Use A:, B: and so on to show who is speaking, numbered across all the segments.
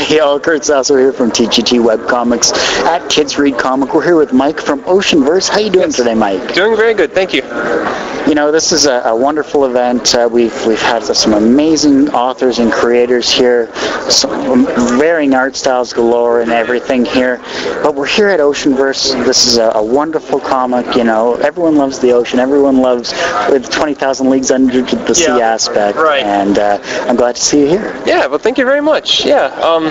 A: Hey y'all, Kurt's also here from TGT Webcomics at Kids Read Comic. We're here with Mike from Oceanverse. How you doing today, Mike?
B: Doing very good, thank you.
A: You know, this is a wonderful event. We've had some amazing authors and creators here, some varying art styles galore and everything here. But we're here at Oceanverse. This is a wonderful comic. You know, everyone loves the ocean. Everyone loves with 20,000 Leagues Under the Sea aspect.
B: Right.
A: And I'm glad to see you here.
B: Yeah, well, thank you very much. Yeah,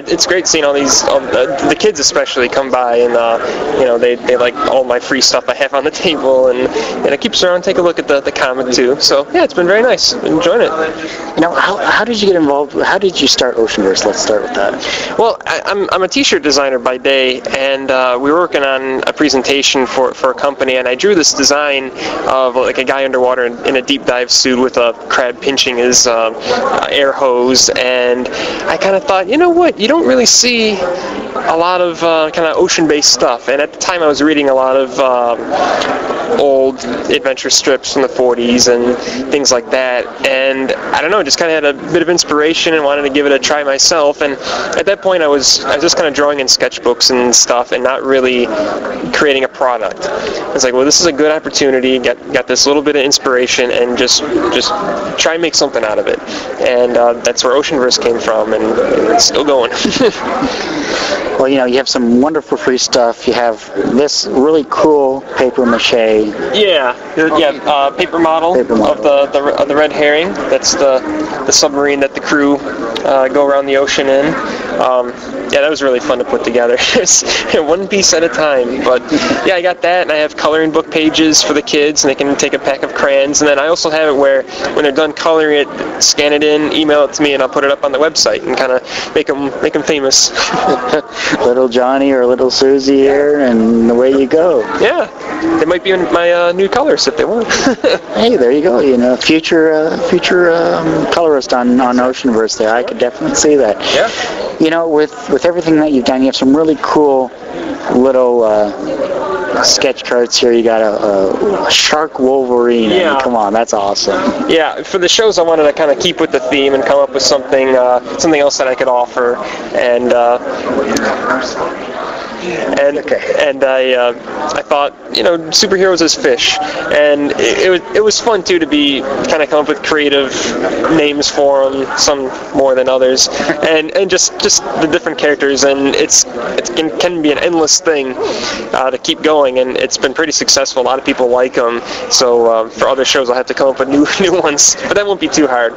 B: it's great seeing all these, the kids especially, come by and you know, they like all my free stuff I have on the table, and it keeps around, take a look at the comic too. So yeah, it's been very nice. Been enjoying it.
A: You know, how did you get involved? How did you start Oceanverse? Let's start with that.
B: Well, I'm a t-shirt designer by day, and we were working on a presentation for a company, and I drew this design of like a guy underwater in a deep dive suit with a crab pinching his air hose, and I kind of thought, you know what, you don't really see a lot of kind of ocean-based stuff, and at the time I was reading a lot of old adventure strips from the 40s and things like that, and I don't know, just kind of had a bit of inspiration and wanted to give it a try myself. And at that point I was just kind of drawing in sketchbooks and stuff and not really creating a product. It's like, well, this is a good opportunity, got this little bit of inspiration, and just try and make something out of it. And that's where Oceanverse came from, and it's still going.
A: Well, you know, you have some wonderful free stuff. You have this really cool paper mache.
B: Paper model of the red herring. That's the submarine that the crew go around the ocean in. Yeah, that was really fun to put together. One piece at a time. But yeah, I got that, and I have coloring book pages for the kids, and they can take a pack of crayons. And then I also have it where when they're done coloring it, scan it in, email it to me, and I'll put it up on the website and kind of make them famous.
A: Little Johnny or Little Susie here, and away you go.
B: Yeah, they might be in my new colors if they want.
A: Hey, there you go. You know, future colorist on Oceanverse there. I could definitely see that.
B: Yeah.
A: You know, with everything that you've done, you have some really cool little sketch cards here. You got a shark Wolverine.
B: Yeah.
A: I mean, come on, that's awesome.
B: Yeah, for the shows I wanted to kind of keep with the theme and come up with something else that I could offer, and I thought, you know, superheroes as fish, and it was fun too to be kind of come up with creative names for them, some more than others, and just the different characters, and it can be an endless thing to keep going, and it's been pretty successful. A lot of people like them, so for other shows I'll have to come up with new ones, but that won't be too hard.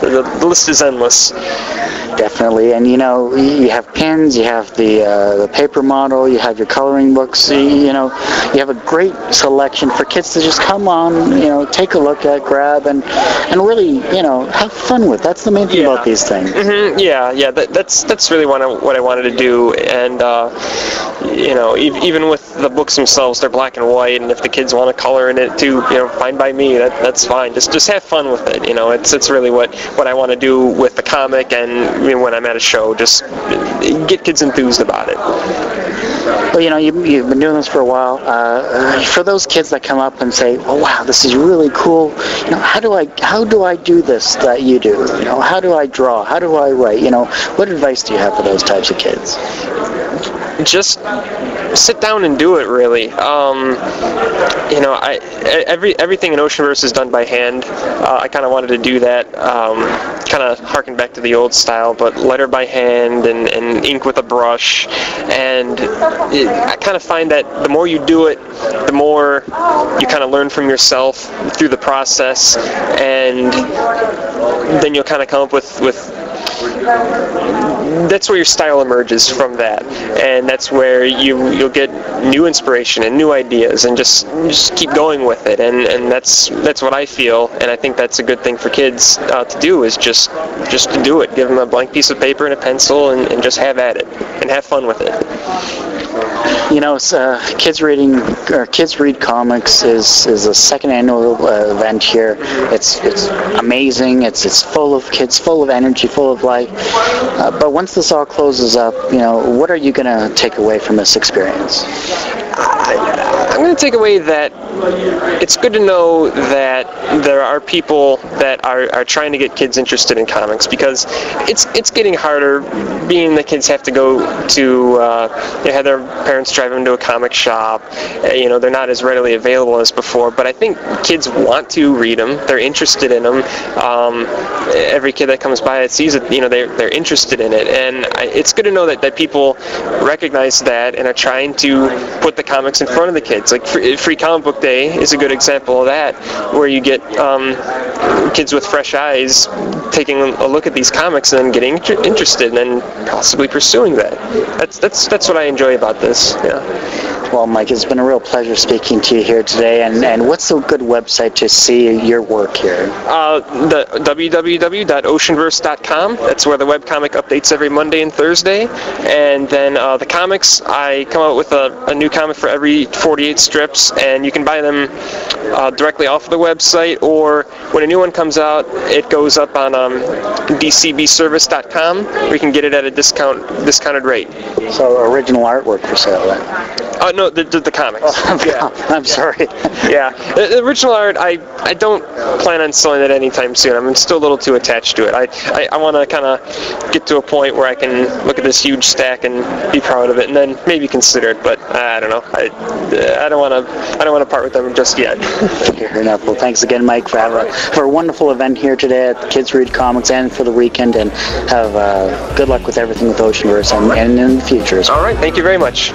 B: The list is endless.
A: Definitely, and you know, you have pins, you have the paper model, you have your coloring books, you know, you have a great selection for kids to just come on, you know, take a look at, grab, and really, you know, have fun with. That's the main thing about these things.
B: Mm-hmm. Yeah, that's really what I wanted to do, and you know, even with the books themselves, they're black and white, and if the kids want to color in it too, you know, fine by me. That's fine. Just have fun with it. You know, it's really what I want to do with the comic, and you know, when I'm at a show, just get kids enthused about it.
A: Well, you know, you've been doing this for a while. For those kids that come up and say, "Oh, wow, this is really cool," you know, how do I do this that you do? You know, how do I draw? How do I write? You know, what advice do you have for those types of kids?
B: Just sit down and do it, really. You know, everything in Oceanverse is done by hand. I kind of wanted to do that, kind of harken back to the old style, but letter by hand and ink with a brush. And I kind of find that the more you do it, the more you kind of learn from yourself through the process, and then you'll kind of come up with that's where your style emerges from that, and that's where you'll get new inspiration and new ideas, and just keep going with it, and that's what I feel, and I think that's a good thing for kids to do, is just to do it. Give them a blank piece of paper and a pencil, and just have at it and have fun with it.
A: You know, Kids Read Comics is a second annual event here. It's amazing. It's full of kids, full of energy, full of life. But once this all closes up, you know, what are you going to take away from this experience?
B: I'm going to take away that it's good to know that there are people that are trying to get kids interested in comics, because it's getting harder, being that kids have to go to have their parents drive them to a comic shop. They're not as readily available as before, but I think kids want to read them. They're interested in them. Every kid that comes by that sees it, they're interested in it, and it's good to know that people recognize that and are trying to put the comics in front of the kids. Like Free Comic Book Day is a good example of that, where you get kids with fresh eyes taking a look at these comics and then getting interested and then possibly pursuing that. That's what I enjoy about this. Yeah.
A: Well, Mike, it's been a real pleasure speaking to you here today. And what's a good website to see your work here?
B: The www.oceanverse.com. That's where the webcomic updates every Monday and Thursday. And then the comics, I come out with a new comic for every 48 strips, and you can buy them directly off of the website, or when a new one comes out, it goes up on dcbservice.com, where you can get it at a discounted rate.
A: So original artwork for sale then?
B: No, the comics.
A: Oh, yeah. I'm sorry.
B: Yeah, the original art, I don't plan on selling it anytime soon. I'm still a little too attached to it. I want to kind of get to a point where I can look at this huge stack and be proud of it, and then maybe consider it. But I don't know. I don't want to part with them just yet.
A: Fair enough. Well, thanks again, Mike, for a wonderful event here today at Kids Read Comics and for the weekend, and have good luck with everything with Oceanverse and in the future.
B: All right. Thank you very much.